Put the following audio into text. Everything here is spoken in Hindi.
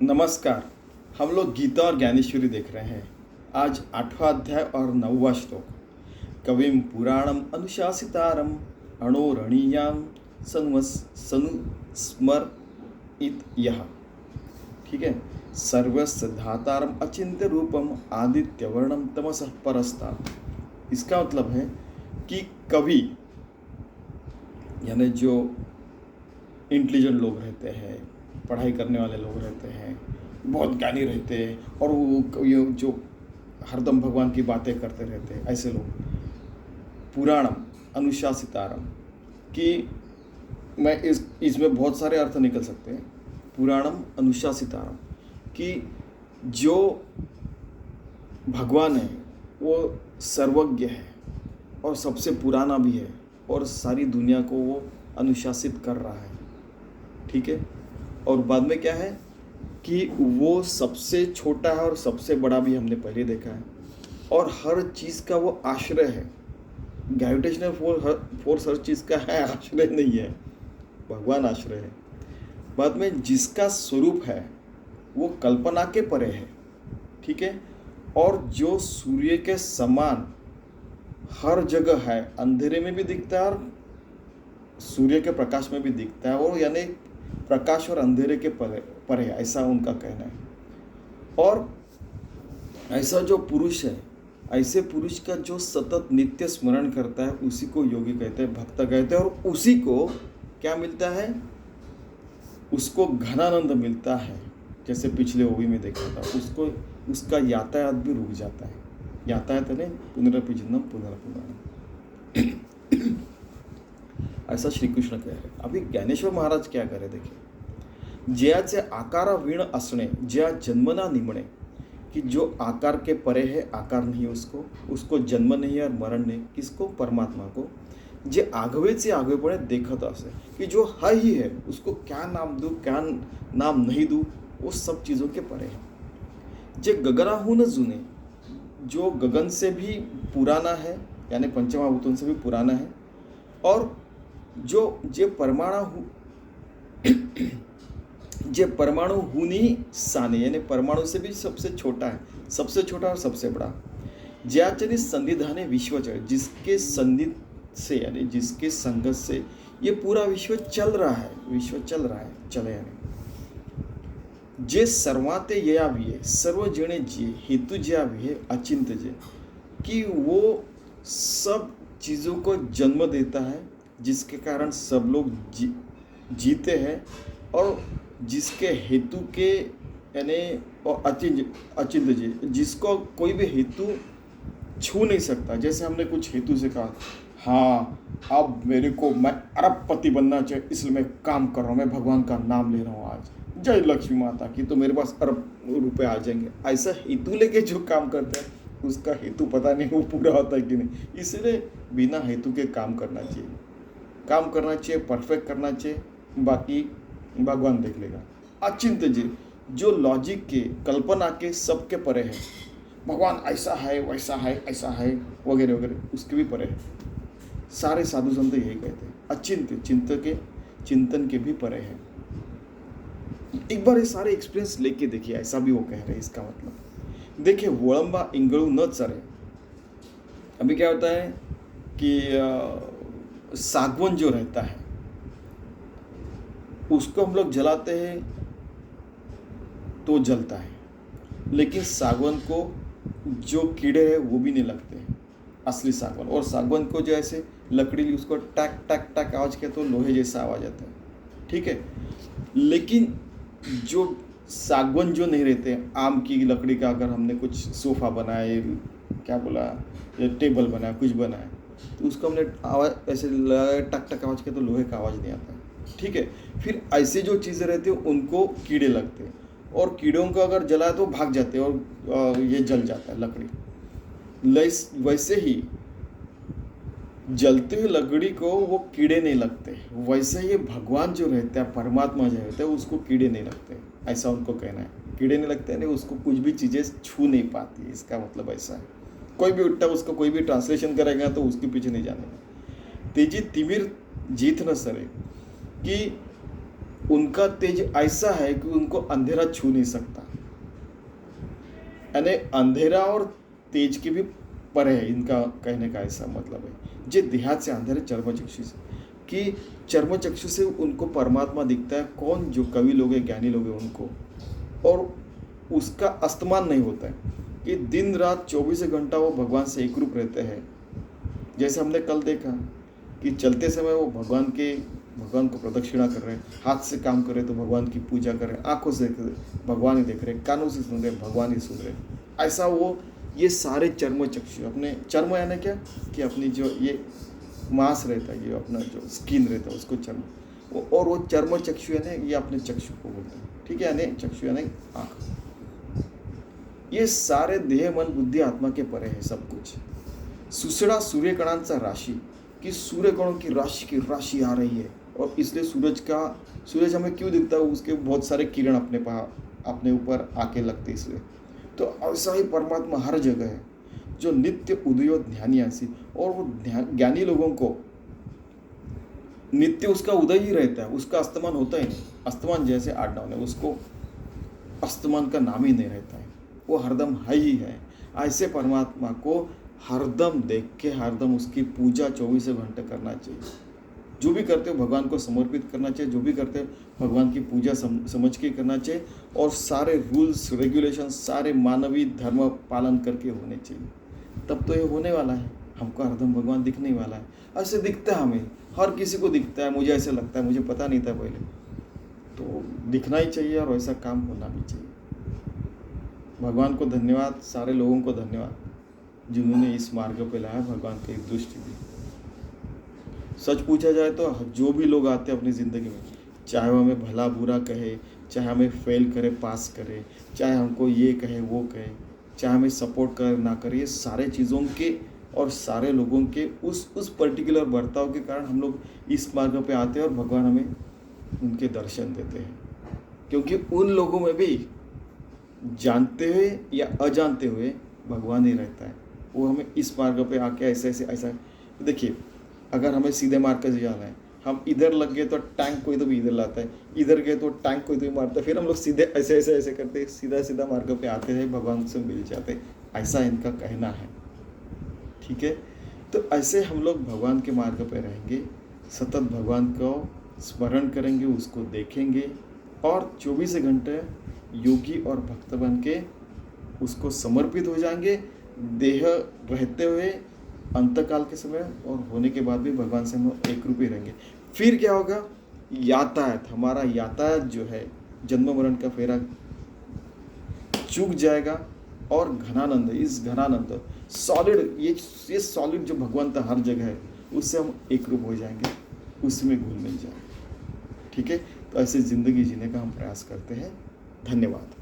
नमस्कार। हम लोग गीता और ज्ञानेश्वरी देख रहे हैं। आज 8वां अध्याय और 9वां श्लोक। कविम पुराणम अनुशासितारम अणोरणीयाम सनुस्मर इत यह। ठीक है। सर्वस्य धातारम अचिंत्य रूपम आदित्य वर्णम तमसः परस्तात्। इसका मतलब है कि कवि यानी जो इंटेलिजेंट लोग रहते हैं, पढ़ाई करने वाले लोग रहते हैं, बहुत ज्ञानी रहते हैं और वो ये जो हरदम भगवान की बातें करते रहते हैं, ऐसे लोग पुराणम अनुशासितारम कि मैं इसमें बहुत सारे अर्थ निकल सकते हैं। पुराणम अनुशासितारम कि जो भगवान है वो सर्वज्ञ है और सबसे पुराना भी है और सारी दुनिया को वो अनुशासित कर रहा है। ठीक है। और बाद में क्या है कि वो सबसे छोटा है और सबसे बड़ा भी हमने पहले देखा है और हर चीज़ का वो आश्रय है। ग्रेविटेशनल फोर्स हर चीज़ का है, आश्रय नहीं है। भगवान आश्रय है। बाद में जिसका स्वरूप है वो कल्पना के परे है। ठीक है। और जो सूर्य के समान हर जगह है, अंधेरे में भी दिखता है और सूर्य के प्रकाश में भी दिखता है, और यानी प्रकाश और अंधेरे के परे, ऐसा उनका कहना है। और ऐसा जो पुरुष है, ऐसे पुरुष का जो सतत नित्य स्मरण करता है उसी को योगी कहते हैं, भक्त कहते हैं। और उसी को क्या मिलता है? उसको घनानंद मिलता है। जैसे पिछले ओवी में देखा था, उसको उसका यातायात भी रुक जाता है। यातायात नहीं, पुनरपि जन्म पुनरपुनः ऐसा श्री कृष्ण कह रहे। अभी ज्ञानेश्वर महाराज क्या करे देखिए। ज्याचे आकारा वीण असणे ज्या जन्मना निमणे, कि जो आकार के परे है, आकार नहीं उसको जन्म नहीं और मरण नहीं। किसको? परमात्मा को। जे आगवेचे आगवेपणे देखत असे, कि जो है ही है उसको क्या नाम दूँ क्या नाम नहीं दूँ, वो सब चीज़ों के परे है। जे गगनाहून जुने, जो गगन से भी पुराना है, यानी पंचमहाभूतों से भी पुराना है। और जो जे परमाणु हुनी साने, यानी परमाणु से भी सबसे छोटा है, सबसे छोटा और सबसे बड़ा। ज्याचनि संधिधाने विश्वचर, जिसके संधि से यानी जिसके संगत से ये पूरा विश्व चल रहा है, चले यानी। जे सर्वाते ययाविये सर्व जने जिये हेतु ज्याविये अचिंत्य जे, कि वो सब चीज़ों को जन्म देता है, जिसके कारण सब लोग जीते हैं, और जिसके हेतु के यानी और अचिंत्य जी, जिसको कोई भी हेतु छू नहीं सकता। जैसे हमने कुछ हेतु से कहा, हाँ अब मेरे को मैं अरबपति बनना चाहिए, इसलिए मैं काम कर रहा हूँ, मैं भगवान का नाम ले रहा हूँ आज, जय लक्ष्मी माता की, तो मेरे पास अरब रुपए आ जाएंगे। ऐसा हेतु लेके जो काम करता है उसका हेतु पता नहीं वो पूरा होता है कि नहीं। इसलिए बिना हेतु के काम करना चाहिए, परफेक्ट करना चाहिए, बाकी भगवान देख लेगा। अचिंत्य जी, जो लॉजिक के, कल्पना के सबके परे है। भगवान ऐसा है, वैसा है, ऐसा है, वगैरह वगैरह, उसके भी परे है। सारे साधु संत यही कहते हैं, अचिंत्य, चिंतन के भी परे है। एक बार ये सारे एक्सपीरियंस लेके देखिए, ऐसा भी वो कह रहे हैं। इसका मतलब देखिए, वळंबा इंगळू न चरे। अभी क्या होता है कि सागवन जो रहता है उसको हम लोग जलाते हैं तो जलता है, लेकिन सागवन को जो कीड़े हैं वो भी नहीं लगते हैं, असली सागवन। और सागवन को जो ऐसे लकड़ी ली, उसको टक टक टक आवाज़ किया तो लोहे जैसा आवाज़ आता है। ठीक है। लेकिन जो सागवन जो नहीं रहते, आम की लकड़ी का अगर हमने कुछ सोफ़ा बनाया, क्या बोला, या टेबल बनाया, कुछ बनाया, तो उसको हमने आवाज़ ऐसे लगाया, टक टक आवाज़ किया तो लोहे का आवाज़ नहीं आता। ठीक है। फिर ऐसे जो चीज़ें रहती हैं उनको कीड़े लगते हैं, और कीड़ों को अगर जलाए तो भाग जाते हैं और ये जल जाता है लकड़ी। वैसे ही जलते हुए लकड़ी को वो कीड़े नहीं लगते, वैसे ही भगवान जो रहता है, परमात्मा जो रहता है, उसको कीड़े नहीं लगते। ऐसा उनको कहना है, कीड़े नहीं लगते नहीं, उसको कुछ भी चीज़ें छू नहीं पाती। इसका मतलब ऐसा है। कोई भी उल्टा उसको कोई भी ट्रांसलेशन करेगा तो उसके पीछे नहीं जाने। तेजी तिमिर जीत न सरे, कि उनका तेज ऐसा है कि उनको अंधेरा छू नहीं सकता, यानी अंधेरा और तेज के भी परे है, इनका कहने का ऐसा मतलब है। जे देहात से अंधेरे चर्मचक्षु से, कि चर्मचक्षु से उनको परमात्मा दिखता है। कौन? जो कवि लोग हैं, ज्ञानी लोग हैं उनको, और उसका अस्तमान नहीं होता है कि दिन रात 24 घंटा वो भगवान से एक रूप रहते हैं। जैसे हमने कल देखा कि चलते समय वो भगवान को प्रदक्षिणा कर रहे हैं, हाथ से काम कर रहे तो भगवान की पूजा कर रहे हैं, आंखों से भगवान ही देख रहे हैं, कानों से सुन रहे भगवान ही सुन रहे हैं। ऐसा वो ये सारे चर्मचक्षु अपने चर्म यानी क्या कि अपनी जो ये मांस रहता है, ये अपना जो स्किन रहता है उसको चर्म, और वो चर्मचक्षु यानी ये अपने चक्षु को बोलते हैं, ठीक है, यानी चक्षु यानी आँख। ये सारे देह मन बुद्धि आत्मा के परे है सब कुछ। सुसड़ा सूर्यकणांचा राशि, कि सूर्यकणों की राशि आ रही है, और इसलिए सूरज हमें क्यों दिखता है? उसके बहुत सारे किरण अपने ऊपर आके लगते इसलिए। तो ऐसा ही परमात्मा हर जगह है, जो नित्य उदयो ध्यानियासी, और वो ज्ञानी लोगों को नित्य उसका उदय ही रहता है, उसका अस्तमान होता ही नहीं। अस्तमान जैसे आडनाव ने, उसको अस्तमान का नाम ही नहीं रहता है, वो हरदम है ही है। ऐसे परमात्मा को हरदम देख के हरदम उसकी पूजा 24 घंटे करना चाहिए। जो भी करते हो भगवान को समर्पित करना चाहिए, जो भी करते हो भगवान की पूजा समझ के करना चाहिए, और सारे रूल्स रेगुलेशन सारे मानवीय धर्म पालन करके होने चाहिए। तब तो ये होने वाला है, हमको हरदम भगवान दिखने वाला है। ऐसे दिखता है, हमें हर किसी को दिखता है, मुझे ऐसे लगता है, मुझे पता नहीं था पहले, तो दिखना ही चाहिए और ऐसा काम होना भी चाहिए। भगवान को धन्यवाद, सारे लोगों को धन्यवाद जिन्होंने इस मार्ग पे लाया, भगवान की दृष्टि दी। सच पूछा जाए तो जो भी लोग आते हैं अपनी ज़िंदगी में, चाहे वो हमें भला बुरा कहे, चाहे हमें फेल करे पास करे, चाहे हमको ये कहे वो कहे, चाहे हमें सपोर्ट करे ना करे, ये सारे चीज़ों के और सारे लोगों के उस पर्टिकुलर बर्ताव के कारण हम लोग इस मार्ग पे आते हैं और भगवान हमें उनके दर्शन देते हैं। क्योंकि उन लोगों में भी जानते हुए या अजानते हुए भगवान ही रहता है। वो हमें इस मार्ग पे आके ऐसा देखिए, अगर हमें सीधे मार्ग से जाना है, हम इधर लग गए तो टैंक कोई तो भी इधर लाता है, इधर गए तो टैंक कोई तो भी मारता है, फिर हम लोग सीधे ऐसे करते सीधा मार्ग पे आते हैं, भगवान से मिल जाते, ऐसा इनका कहना है। ठीक है, तो ऐसे हम लोग भगवान के मार्ग पे रहेंगे, सतत भगवान को स्मरण करेंगे, उसको देखेंगे, और 24 घंटे योगी और भक्त बन के उसको समर्पित हो जाएंगे, देह रहते हुए अंतकाल के समय और होने के बाद भी भगवान से हम एक रूप ही रहेंगे। फिर क्या होगा? यातायात, हमारा यातायात जो है जन्म मरण का फेरा चूक जाएगा, और घनानंद, इस घनानंद सॉलिड, ये सॉलिड जो भगवंत हर जगह है, उससे हम एक रूप हो जाएंगे, उसमें घुल मिल जाएंगे। ठीक है, तो ऐसे ज़िंदगी जीने का हम प्रयास करते हैं। धन्यवाद।